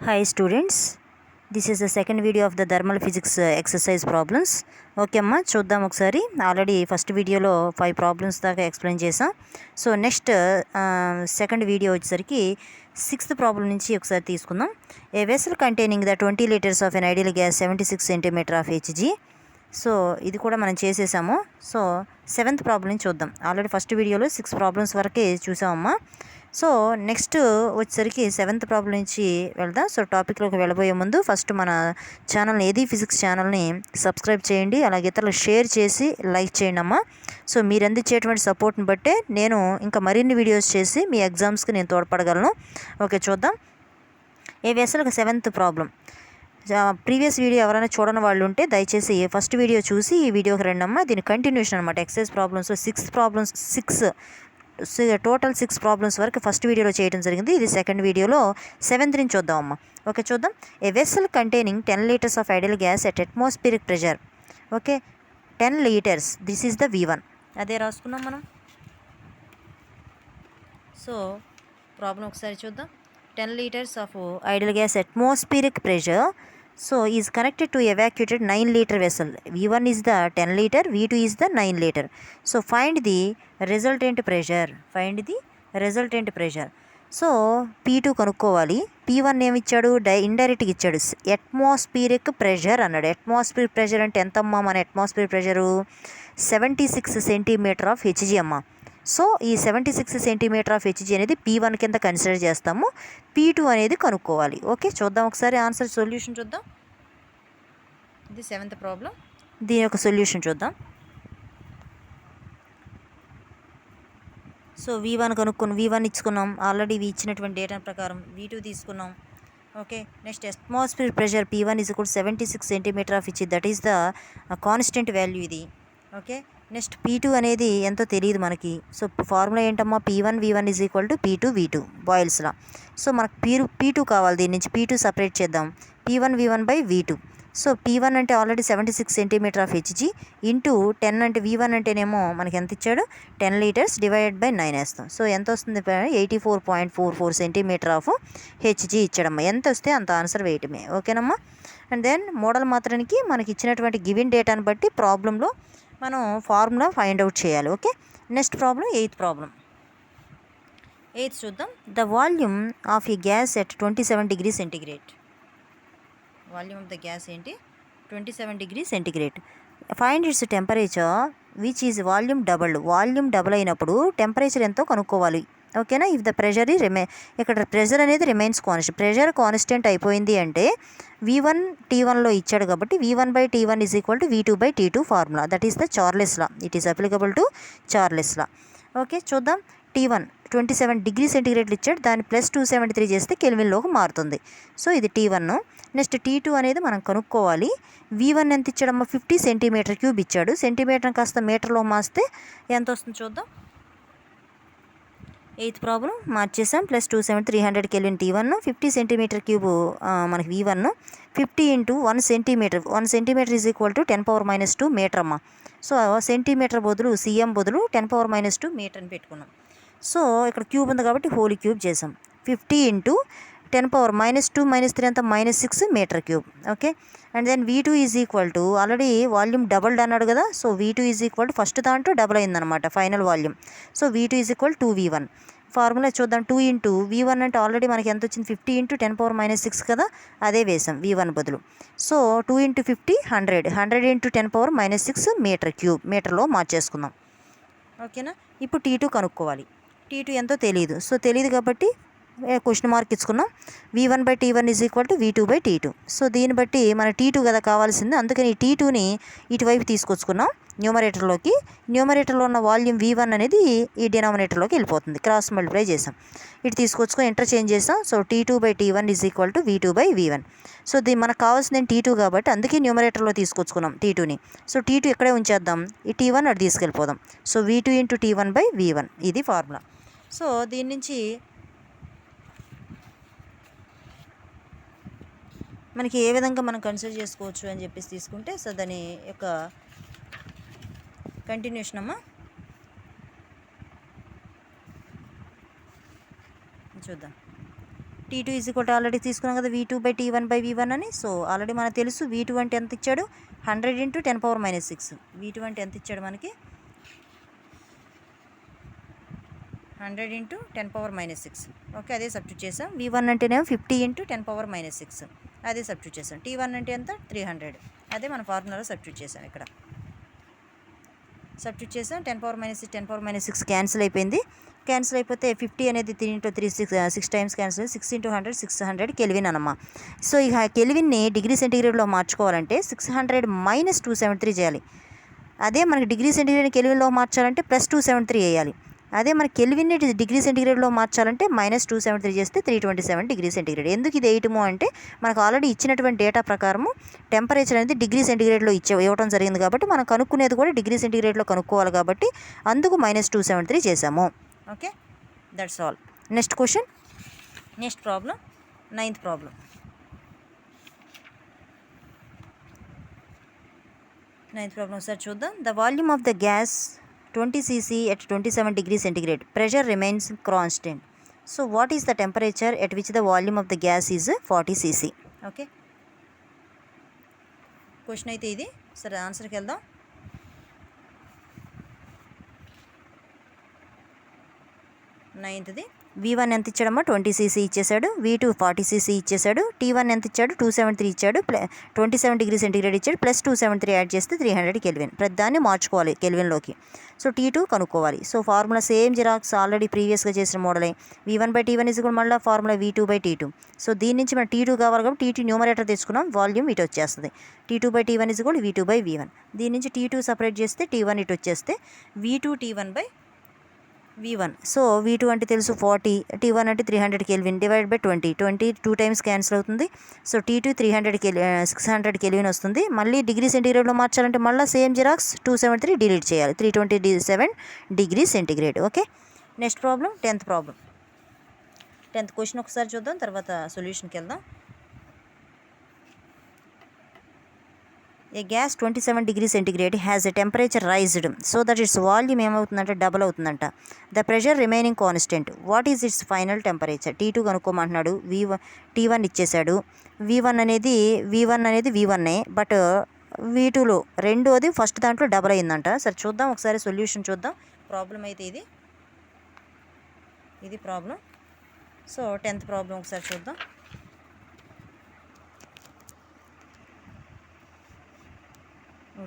Hi students, this is the second video of the thermal physics exercise problems. Okay అమ్మా, చూద్దాం ఒకసారి. Already first వీడియోలో 5 problems దాకా explain చేసాం. సో నెక్స్ట్ సెకండ్ వీడియో వచ్చేసరికి 6th problem నుంచి ఒకసారి తీసుకుందాం. A vessel containing the 20 liters of an ideal gas 76 centimeter of Hg. So ఇది కూడా మనం చేసేసాము. సో 7th ప్రాబ్లం నుంచి చూద్దాం. ఆల్రెడీ ఫస్ట్ వీడియోలో 6 ప్రాబ్లమ్స్ వరకే చూసామమ్మా. సో నెక్స్ట్ వచ్చేసరికి 7th ప్రాబ్లం నుంచి వెళ్దాం. సో టాపిక్లోకి వెళ్ళబోయే ముందు ఫస్ట్ మన ఛానల్ని ఏది ఫిజిక్స్ ఛానల్ని సబ్స్క్రైబ్ చేయండి, అలాగే ఇతరులకు షేర్ చేసి లైక్ చేయండి అమ్మా. సో మీరు అందించేటువంటి సపోర్ట్ని బట్టే నేను ఇంకా మరిన్ని వీడియోస్ చేసి మీ ఎగ్జామ్స్కి నేను తోడ్పడగలను. ఓకే, చూద్దాం. ఏ వెసల్కి 7th ప్రాబ్లం. ప్రీవియస్ వీడియో ఎవరైనా చూడని వాళ్ళు ఉంటే దయచేసి ఫస్ట్ వీడియో చూసి ఈ వీడియోకి రండమ్మా. దీని కంటిన్యూషన్ అనమాట. ఎక్సైజ్ ప్రాబ్లమ్స్ 6 టోటల్ 6 ప్రాబ్లమ్స్ వరకు ఫస్ట్ వీడియోలో చేయడం జరిగింది. ఇది సెకండ్ వీడియోలో 7th నుంచి చూద్దాం అమ్మా. ఓకే, చూద్దాం. A vessel containing 10 liters of ideal gas at atmospheric pressure. Okay, 10 liters, this is the V1. అదే రాసుకున్నాం మనం. సో ప్రాబ్లం ఒకసారి చూద్దాం. 10 liters of ideal gas atmospheric pressure so is connected to evacuated 9 liter vessel. V1 is the 10 liter, V2 is the 9 liter. So find the resultant pressure. So P2 కనుక్కోవాలి. P1 ఏమి ఇచ్చాడు? ఇండైరెక్ట్గా ఇచ్చాడు. Atmospheric pressure అన్నాడు. Atmospheric pressure అంటే ఎంతమ్మా? మన atmospheric pressure 76 centimeter of Hg అమ్మా. సో ఈ 76 centimeter ఆఫ్ Hg అనేది P1 కింద కన్సిడర్ చేస్తాము. P2 అనేది కనుక్కోవాలి. ఓకే, చూద్దాం ఒకసారి ఆన్సర్ సొల్యూషన్ చూద్దాం. ఇది 7th ప్రాబ్లం. దీని యొక్క సొల్యూషన్ చూద్దాం. So V1 ఇచ్చుకున్నాం. ఆల్రెడీ ఇచ్చినటువంటి డేటా ప్రకారం V2 తీసుకున్నాం. Okay, next atmosphere pressure P1 is equal to 76 centimeter of Hg, that is the constant value ఇది. ఓకే, నెక్స్ట్ P2 అనేది ఎంతో తెలియదు మనకి. సో ఫార్ములా ఏంటమ్మా? P1 V1 is equal to P2 V2 బాయిల్స్లా. So మనకు P2 కావాలి. దీని నుంచి P2 సపరేట్ చేద్దాం. P1 V1 by V2. So P1 అంటే already 76 centimeter of Hg into 10 అంటే V1 అంటేనేమో మనకి ఎంత ఇచ్చాడు? 10 liters డివైడెడ్ బై 9 వేస్తాం. సో ఎంత వస్తుంది? 84.44 centimeter ఆఫ్ Hg ఇచ్చాడమ్మా. ఎంత వస్తే అంత ఆన్సర్ వేయటమే. ఓకేనమ్మా. అండ్ దెన్ మోడల్ మాత్రానికి మనకి ఇచ్చినటువంటి గివెన్ డేటాను బట్టి ప్రాబ్లంలో మనం ఫార్ములా ఫైండ్ అవుట్ చేయాలి. Okay, next problem 8th problem. 8th చూద్దాం. ద వాల్యూమ్ ఆఫ్ ఈ gas at 27 degrees centigrade. Volume of the gas ఏంటి? 27 degrees centigrade. Find its temperature which is volume double అయినప్పుడు టెంపరేచర్ ఎంతో కనుక్కోవాలి. ఓకేనా. ఇఫ్ ద ప్రెషర్ ఇక్కడ pressure అనేది remains constant. Pressure constant అయిపోయింది అంటే V1 T1లో ఇచ్చాడు కాబట్టి V1 by T1 is equal to V2 by T2 formula. That is the Charles law. It is applicable to Charles law. Okay, చూద్దాం. T1 27 degrees centigrade ఇచ్చాడు. దాన్ని +273 చేస్తే కెల్విన్లోకి మారుతుంది. సో ఇది T1. నెక్స్ట్ T2 అనేది మనం కనుక్కోవాలి. V1 ఎంత ఇచ్చాడమ్మా? 50 cm³ ఇచ్చాడు. సెంటీమీటర్ కాస్త మీటర్లో మార్చితే ఎంత వస్తుంది చూద్దాం. 8th problem మార్చేసాం. +273 300 Kelvin T1, 50 cm³ మనకి V1, 50 into 1 centimeter. 1 centimeter is equal to 10⁻² metre అమ్మ. సో సెంటీమీటర్ బదులు cm బదులు 10⁻² మీటర్ అని పెట్టుకున్నాం. సో ఇక్కడ క్యూబ్ ఉంది కాబట్టి హోల్ క్యూబ్ చేసాం. 50 ఇంటూ 10⁻² -3 అంతా -6 m³. Okay, and then V2 is equal to already volume doubled అన్నాడు కదా. So V2 is equal to first దాంట్లో డబుల్ అయిందనమాట final volume. So V2 is equal 2V1. Formula చూద్దాం. 2 ఇంటూ V1 అంటే already మనకి ఎంత వచ్చింది? 50 ఇంటూ 10⁻6 కదా, అదే వేసాం V1 బదులు. So 2 into 50 100 into 10⁻6 m³, మీటర్లో మార్చేసుకుందాం. ఓకేనా. ఇప్పుడు T2 కనుక్కోవాలి. T2 ఎంతో తెలియదు. సో తెలియదు కాబట్టి క్వశ్చన్ మార్క్ ఇచ్చుకున్నాం. V1 by T1 is equal to V2 by T2. So దీన్ని బట్టి మన T2 కదా కావాల్సింది. అందుకని ఈ T2ని ఇటువైపు తీసుకొచ్చుకున్నాం న్యూమరేటర్లోకి. న్యూమరేటర్లో ఉన్న వాల్యూమ్ V1 అనేది ఈ డినామినేటర్లోకి వెళ్ళిపోతుంది. క్రాస్ మల్టిప్లై చేసాం. ఇటు తీసుకొచ్చుకొని ఇంటర్చేంజ్ చేసాం. So T2 by T1 is equal to V2 by V1. So మనకు కావాల్సింది T2 కాబట్టి అందుకే న్యూమరేటర్లో తీసుకొచ్చుకున్నాం T2ని. సో T2 ఇక్కడే ఉంచేద్దాం. ఈ T1 అటు తీసుకెళ్ళిపోదాం. So V2 into T1 by V1 ఇది ఫార్ములా. సో దీని నుంచి మనకి ఏ విధంగా మనం కన్సిడర్ చేసుకోవచ్చు అని చెప్పేసి తీసుకుంటే, సో దాని యొక్క కంటిన్యూషన్ అమ్మా చూద్దాం. T2 is equal to already తీసుకున్నాం కదా V2/T1/V1 అని. సో ఆల్రెడీ మనకు తెలుసు V2 అంటే ఎంత ఇచ్చాడు 100 × 10⁻⁻6. V2 అంటే ఎంత ఇచ్చాడు మనకి 100 × 10⁻⁻6. ఓకే, అదే సబ్స్టిట్యూట్ చేసాం. V1 అంటేనేమో 50 × 10⁻⁻6, అదే సబ్స్టిట్యూట్ చేసాం. T1 అంటే ఎంత 300, అదే మన ఫార్ములాలో సబ్స్టిట్యూట్ చేసాం. ఇక్కడ సబ్స్టిట్యూట్ చేసాం. 10⁻⁻6 10⁻⁻6 క్యాన్సిల్ అయిపోయింది. క్యాన్సిల్ అయిపోతే 50 అనేది 3 × 3 6 టైమ్స్ క్యాన్సిల్, 6 × 100 600 కెల్విన్ అనమా. సో ఇక కెల్విన్ని డిగ్రీ సెంటిగ్రేడ్లో మార్చుకోవాలంటే 600 - 273 చేయాలి. అదే మనకి డిగ్రీ సెంటిగ్రేడ్ కెల్విన్లో మార్చాలంటే +273 వేయాలి. అదే మన కెల్విన్ని డిగ్రీ సెంటిగ్రేడ్లో మార్చాలంటే -273 చేస్తే 327 డిగ్రీ సెంటిగ్రేడ్. ఎందుకు ఇది వేయటము అంటే మనకు ఆల్రెడీ ఇచ్చినటువంటి డేటా ప్రకారము టెంపరేచర్ అనేది డిగ్రీ సెంటిగ్రేడ్లో ఇవ్వడం జరిగింది కాబట్టి మనం కనుక్కునేది కూడా డిగ్రీ సెంటిగ్రేడ్లో కనుక్కోవాలి కాబట్టి అందుకు -273 చేసాము. Okay, that's all. Next question, next problem, 9th problem. 9th problem ఒకసారి చూద్దాం. The volume of the gas 20 cc at 27 degrees centigrade. Pressure remains constant. So what is the temperature at which the volume of the gas is 40 cc? Okay. Question అయితే ఇది. సరే ఆన్సర్కి వెళ్దాం. నైన్త్ది V1 ఎంత ఇచ్చాడమ్మా 20 cc ఇచ్చేసాడు. V2 40 cc ఇచ్చేసాడు. T1 ఎంత ఇచ్చాడు 273 ఇచ్చాడు. 27 డిగ్రీ సెంటిగ్రేడ్ ఇచ్చాడు. +273 యాడ్ చేస్తే 300 కెల్విన్. ప్రతిదాన్ని మార్చుకోవాలి కెల్విన్లోకి. సో T2 కనుక్కోవాలి. So formula same xerox already ప్రీవియస్గా చేసిన మోడలే. V1/T1 ఇస్ కూడా మళ్ళీ ఫార్ములా V2/T2. సో దీని నుంచి మనం T2 కావాలి కాబట్టి T2 న్యూమరేటర్ తెచ్చుకున్నాం, వాల్యూమ్ ఇటు వచ్చేస్తుంది. T2/T1 ఇస్ కూడా V2/V1. దీని నుంచి T2 సపరేట్ చేస్తే T1 ఇటు వచ్చేస్తే V2T1/V1. సో V2 అంటే తెలుసు 40, T1 అంటే 300 కెల్విన్ /20. 20 2 టైమ్స్ క్యాన్సిల్ అవుతుంది. సో T2 600 కెల్విన్ వస్తుంది. మళ్ళీ డిగ్రీ సెంటిగ్రేడ్లో మార్చాలంటే మళ్ళీ సేమ్ జిరాక్స్ 273 డిలీట్ చేయాలి. 327 degree centigrade. Okay, next problem 10th problem. 10th question ఒకసారి చూద్దాం, తర్వాత సొల్యూషన్కి వెళ్దాం. A gas 27 degree centigrade has a temperature raised so that its volume ఏమవుతుందంటే డబల్ అవుతుందంట. The pressure remaining constant. What is its final temperature? T2 కనుక్కోమంటున్నాడు. T1 ఇచ్చేసాడు. V1 అనేది V1ఏ, బట్ V2లో రెండోది ఫస్ట్ దాంట్లో డబల్ అయిందంట. సరే చూద్దాం ఒకసారి సొల్యూషన్ చూద్దాం. ప్రాబ్లం అయితే ఇది ప్రాబ్లం. సో 10th ప్రాబ్లం ఒకసారి చూద్దాం.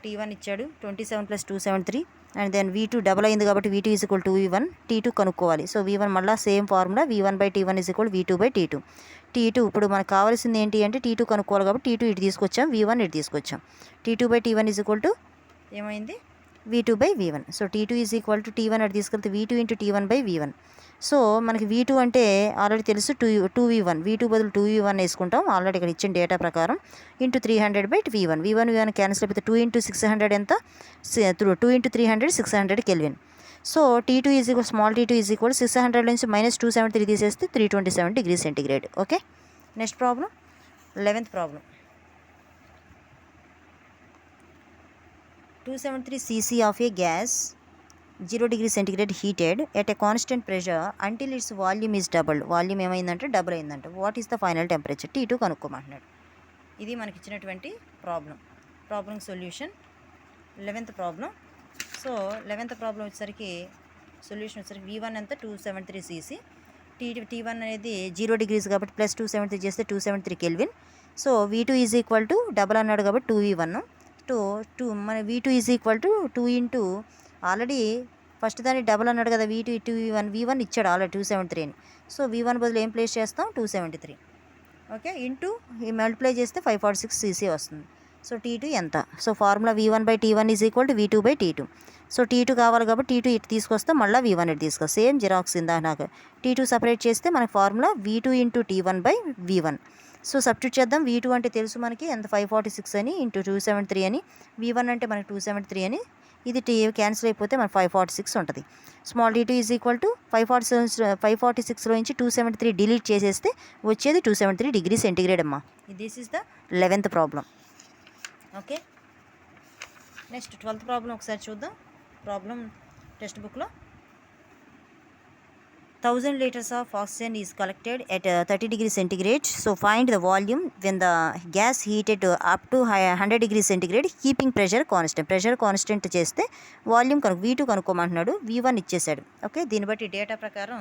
T1 ఇచ్చాడు 27 + 273 అండ్ దెన్ V2 డబల్ అయింది కాబట్టి V2 is equal to V1. T2 కనుక్కోవాలి. సో V1 మళ్ళీ same formula V1/T1 is equal V2/T2. T2 ఇప్పుడు మనకు కావాల్సింది ఏంటి అంటే T2 కనుక్కోవాలి కాబట్టి T2 ఇటు తీసుకొచ్చాం, V1 ఇటు తీసుకొచ్చాం. T2/T1 ఈజ్ ఈక్వల్ టు ఏమైంది V2/V1. So T2 is equal to T1 అటు తీసుకెళ్తే V2 × T1/V1. సో మనకి V2 అంటే ఆల్రెడీ తెలుసు 2V1. V2 బదులు 2V1 వేసుకుంటాం ఆల్రెడీ ఇక్కడ ఇచ్చిన డేటా ప్రకారం. × 300/V1. V1 క్యాన్సిల్ అయిపోతే 2 × 600 ఎంత 2 × 300 600 kelvin. So T2 is equal small T2 is equal 600 నుంచి -273 తీసేస్తే 327 degree centigrade. Okay, next problem 11th problem. 273 cc of a gas 0 degree centigrade heated at a constant pressure until its volume is doubled. Volume ఏమైందంటే double అయిందంట. What is the final temperature? T2 కనుక్కోమంటున్నాడు. ఇది మనకి ఇచ్చినటువంటి problem solution 11th problem. So 11th problem వచ్చేసరికి solution వచ్చేసరికి V1 ఎంత 273 cc. T1 అనేది 0 degrees కాబట్టి +273 చేస్తే 273 kelvin. So V2 is equal to double అన్నాడు కాబట్టి 2V1. మన V2 is equal to 2 × already first దాన్ని డబల్ అన్నాడు కదా V1 ఇచ్చాడు ఆల్రెడీ 273 అని. సో V1 బదులు ఏం ప్లేస్ చేస్తాం 273. ఓకే, ఇంటూ ఈ మల్టిప్లై చేస్తే 546 cc వస్తుంది. సో T2 ఎంత? So formula V1/T1 is equal to V2/T2. So T2 కావాలి కాబట్టి T2 ఇటు తీసుకొస్తాం, మళ్ళీ V1 ఇటు తీసుకొస్తాం. సేమ్ జిరాక్స్ ఇందా నాకు T2 సపరేట్ చేస్తే మనకి formula V2 × T1/V1. So substitute చేద్దాం. V2 అంటే తెలుసు మనకి ఎంత 546 అని × 273 అని. V1 అంటే మనకి 273 అని. ఇది క్యాన్సిల్ అయిపోతే మనకి 546 ఉంటుంది. Small T2 is equal to 546లో నుంచి 273 డిలీట్ చేసేస్తే వచ్చేది 273 డిగ్రీ సెంటిగ్రేడ్ అమ్మా. This is the 11th problem. Okay, next 12th problem ఒకసారి చూద్దాం. ప్రాబ్లం టెక్స్ట్ బుక్లో 1000 liters of oxygen is collected at 30 degrees centigrade. So find the volume when the gas heated up to 100 degrees centigrade keeping pressure constant. Pressure constant చేస్తే volume V2 కనుక్కోమంటున్నాడు, V1 ఇచ్చేసాడు. Okay, దీన్ని బట్టి data ప్రకారం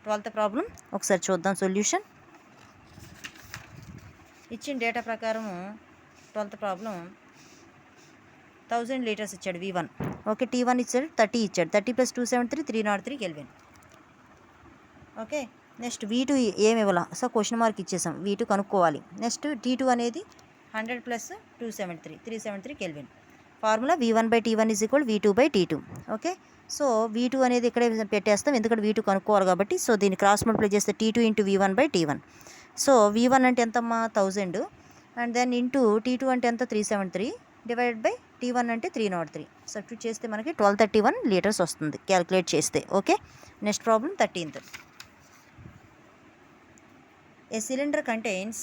12th problem ఒకసారి చూద్దాం solution. ఇచ్చిన data ప్రకారం 12th problem 1000 litres ఇచ్చాడు V1. ఓకే, T1 ఇచ్చాడు 30 ఇచ్చాడు. 30 + 273 303 కెల్విన్. ఓకే, నెక్స్ట్ V2 ఏమి ఇవ్వాల, సో క్వశ్చన్ మార్క్ ఇచ్చేసాం, V2 కనుక్కోవాలి. నెక్స్ట్ T2 అనేది 100 + 273 373 kelvin. Formula V1/T1 = V2/T2. Okay, so V2 అనేది ఇక్కడే పెట్టేస్తాం ఎందుకంటే V2 కనుక్కోవాలి కాబట్టి. సో దీన్ని క్రాస్ మల్టిప్లై చేస్తే T2 × V1/T1. సో V1 అంటే ఎంతమ్మా 1000 అండ్ దెన్ ఇంటూ T2 అంటే ఎంత 373 డివైడెడ్ బై T1 అంటే 303. సబ్స్టిట్యూట్ చేస్తే మనకి 1231 లీటర్స్ వస్తుంది క్యాలిక్యులేట్ చేస్తే. Okay, next problem 13th. A cylinder contains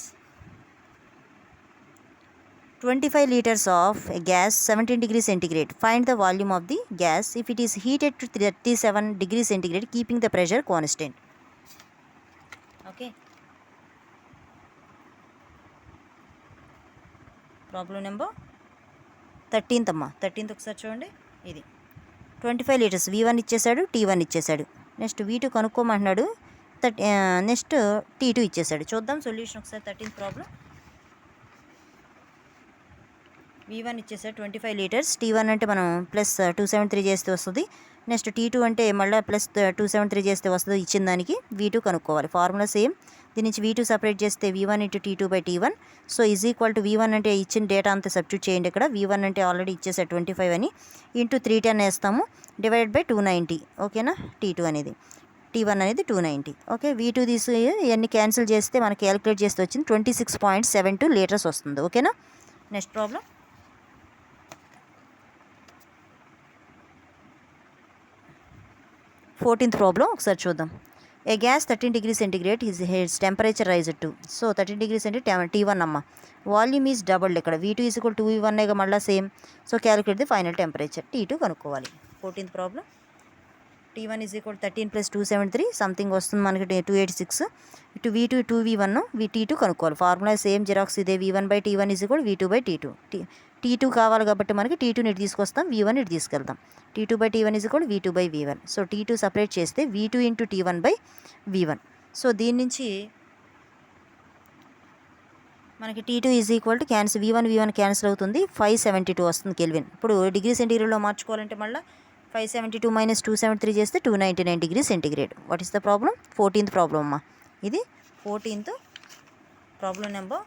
25 liters of gas 17 degrees centigrade. Find the volume of the gas if it is heated to 37 degrees centigrade keeping the pressure constant. Okay. Problem number 13th అమ్మా. 13th ఒకసారి చూడండి. ఇది 25 litres V1 ఇచ్చేసాడు, T1 ఇచ్చేసాడు. Next V2 కనుక్కోమంటున్నాడు, next T2 ఇచ్చేసాడు. చూద్దాం solution ఒకసారి. 13th problem V1 ఇచ్చేసాడు 25 లీటర్స్. T1 అంటే మనం +273 చేస్తే వస్తుంది. నెక్స్ట్ T2 అంటే మళ్ళీ +273 చేస్తే వస్తుంది. ఇచ్చిన దానికి V2 కనుక్కోవాలి. Formula same. దీని నుంచి V2 సపరేట్ చేస్తే V1 × T2/T1. సో = V1 అంటే ఇచ్చిన డేటా అంతా సబ్స్టిట్యూట్ చేయండి. ఇక్కడ V1 అంటే ఆల్రెడీ ఇచ్చేసాడు 25 అని, ఇంటూ 310 వేస్తాము డివైడెడ్ బై 290. ఓకేనా, T2 అనేది, T1 అనేది 290. ఓకే, V2 తీసి ఇవన్నీ క్యాన్సిల్ చేస్తే మనకి క్యాలిక్యులేట్ చేస్తే వచ్చింది 26.72 లీటర్స్ వస్తుంది. ఓకేనా, నెక్స్ట్ ప్రాబ్లం 14th ప్రాబ్లం ఒకసారి చూద్దాం. A gas 13 degrees centigrade its temperature rise to. సో 13 degrees centigrade T1 అమ్మ. Volume is doubled. ఇక్కడ V2 = 2V1 మళ్ళీ same. So calculate the final temperature T2 కనుక్కోవాలి. 14th ప్రాబ్లం T1 = 13 + 273 సంథింగ్ వస్తుంది మనకి 286. ఇటు V2 2V1 T2 కనుక్కోవాలి. ఫార్ములా సేమ్ జిరాక్స్ ఇదే. V1/T1 = V2/T2. T2 కావాలి కాబట్టి మనకి T2ని ఇటు తీసుకొస్తాం, V1 ఇటు తీసుకెళ్తాం. T2/T1 = V2/V1. So T2 separate చేస్తే V2 × T1/V1. సో దీని నుంచి మనకి T2 = క్యాన్సిల్, V1 క్యాన్సిల్ అవుతుంది, 572 వస్తుంది కెల్విన్. ఇప్పుడు డిగ్రీ సెంటిగ్రేడ్లో మార్చుకోవాలంటే మళ్ళీ 572 - 273 చేస్తే 299 degrees centigrade. What is the problem? 14th problem అమ్మా. ఇది 14th problem number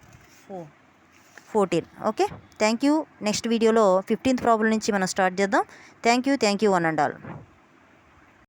14. Okay, thank you. Next వీడియోలో 15th ప్రాబ్లం నుంచి మనం స్టార్ట్ చేద్దాం. Thank you one and all.